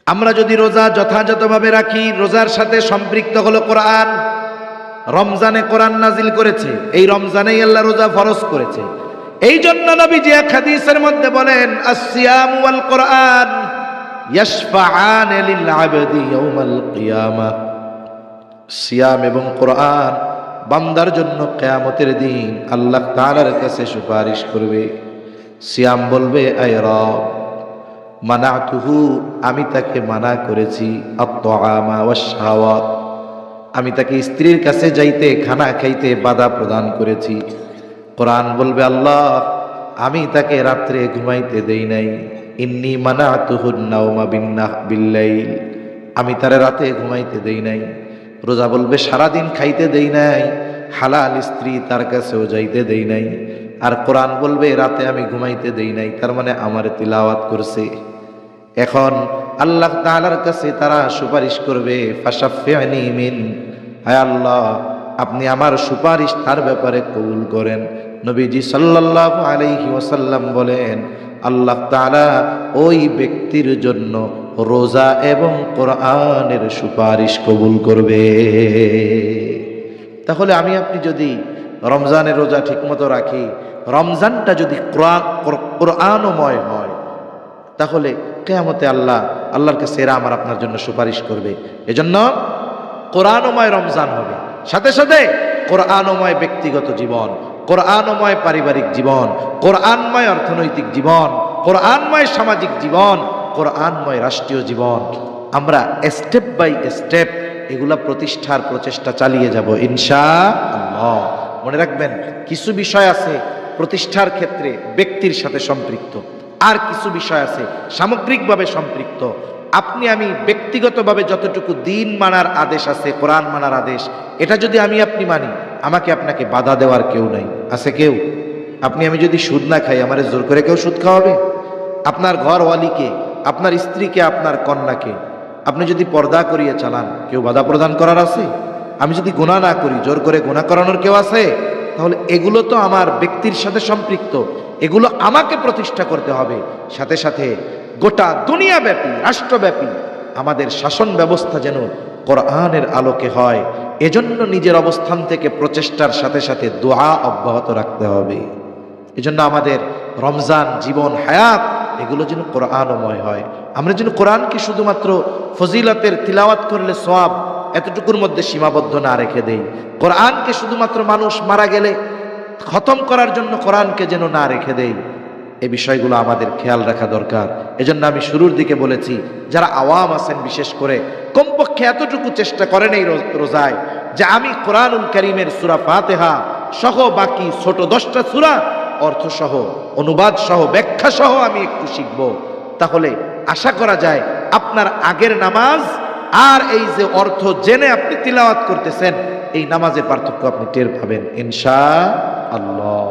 আমরা যদি রোজা যথাযথভাবে রাখি, রোজার সাথে সম্পৃক্ত হলো কোরআন। রমজানে কোরআন নাজিল করেছে, এই রমজানেই আল্লাহ রোজা ফরজ করেছে। এই জন্য নবীজি এক হাদিসের মধ্যে বলেন, আসসিয়ামু ওয়াল কোরআন ইয়াশফাআন লিল আবদি ইয়াউমাল কিয়ামাহ। সিয়াম এবং কোরআন বান্দার জন্য কিয়ামতের দিন আল্লাহ তাআলার কাছে সুপারিশ করবে। সিয়াম বলবে, আয় রব, মানাতুহু, আমি তাকে মানা করেছি, আত-তাআমা ওয়াশ-শাহাওয়াত, আমি তাকে স্ত্রীর কাছে যাইতে, খানা খাইতে বাধা প্রদান করেছি। কোরআন বলবে, আল্লাহ, আমি তাকে রাত্রে ঘুমাইতে দেই নাই, ইন্নী মানাতুহুন নাওমা বিল্লাইল, আমি তারে রাতে ঘুমাইতে দেই নাই। রোজা বলবে, সারাদিন খাইতে দেই নাই, হালাল স্ত্রী তার কাছেও যাইতে দেই নাই। আর কোরআন বলবে, রাতে আমি ঘুমাইতে দেই নাই, তার মানে আমার তিলাওয়াত করছে। এখন আল্লাহ তাআলার কাছে তারা সুপারিশ করবে, ফাশাফি'নি মিন, হায় আল্লাহ, আপনি আমার সুপারিশ তার ব্যাপারে কবুল করেন। নবীজি সাল্লাল্লাহু আলাইহি ওয়াসাল্লাম বলেন, আল্লাহ তাআলা ওই ব্যক্তির জন্য রোজা এবং কোরআনের সুপারিশ কবুল করবে। তাহলে আমি আপনি যদি রমজানের রোজা ঠিকমতো রাখি, রমজানটা যদি কোরআনময় হয়, তাহলে কিয়ামতে আল্লাহর কাছে এরা আমার আপনার জন্য সুপারিশ করবে। এজন্য কোরআনময় রমজান হবে, সাথে সাথে কোরআনময় ব্যক্তিগত জীবন, কোরআনময় পারিবারিক জীবন, কোরআনময় অর্থনৈতিক জীবন, কোরআনময় সামাজিক জীবন, কোরআনময় রাষ্ট্রীয় জীবন। আমরা স্টেপ বাই স্টেপ এগুলা প্রতিষ্ঠার প্রচেষ্টা চালিয়ে যাব ইনশাআল্লাহ। মনে রাখবেন, কিছু বিষয় আছে প্রতিষ্ঠার ক্ষেত্রে ব্যক্তির সাথে সম্পৃক্ত, আর কিছু বিষয় আছে সামগ্রিকভাবে সম্পৃক্ত। আপনি আমি ব্যক্তিগতভাবে যতটুকু দিন মানার আদেশ আছে, কোরআন মানার আদেশ, এটা যদি আমি আপনি মানি, আমাকে আপনাকে বাধা দেওয়ার কেউ নাই। আছে কেউ? আপনি আমি যদি সুদ না খাই, আমারে জোর করে কেউ সুদ খাওয়াবে? আপনার ঘরওয়ালিকে, আপনার স্ত্রীকে, আপনার কন্যাকে আপনি যদি পর্দা করিয়ে চালান, কেউ বাধা প্রদান করার আছে? আমি যদি গুনাহ না করি, জোর করে গুনাহ করানোর কেউ আছে? তাহলে এগুলো তো আমার ব্যক্তির সাথে সম্পৃক্ত, এগুলো আমাকে প্রতিষ্ঠা করতে হবে। সাথে সাথে গোটা দুনিয়াব্যাপী, রাষ্ট্রব্যাপী আমাদের শাসন ব্যবস্থা যেন কোরআনের আলোকে হয়, এজন্য নিজের অবস্থান থেকে প্রচেষ্টার সাথে সাথে দোয়া অব্যাহত রাখতে হবে। এজন্য আমাদের রমজান, জীবন, হায়াত এগুলো যেন কোরআনময় হয়। আমরা যেন কোরআনকে শুধুমাত্র ফজিলতের তিলাওয়াত করলে সওয়াব, এতটুকুর মধ্যে সীমাবদ্ধ না রেখে দেই। কোরআনকে শুধুমাত্র মানুষ মারা গেলে খতম করার জন্য কোরআনকে যেন না রেখে দেই। এই বিষয়গুলো আমাদের খেয়াল রাখা দরকার। এজন্য আমি শুরুর দিকে বলেছি, যারা আওয়াম আছেন বিশেষ করে, কমপক্ষে এতটুকু চেষ্টা করেন এই রোজায় যে আমি কোরআনুল কারীমের সূরা ফাতিহা সহ বাকি ছোট 10টা সূরা অর্থ সহ, অনুবাদ সহ, ব্যাখ্যা সহ আমি একটু শিখব। তাহলে আশা করা যায় আপনার আগের নামাজ আর এই যে অর্থ জেনে আপনি তিলাওয়াত করতেছেন, এই নামাজের পার্থক্য আপনি টের পাবেন ইনশাআল্লাহ।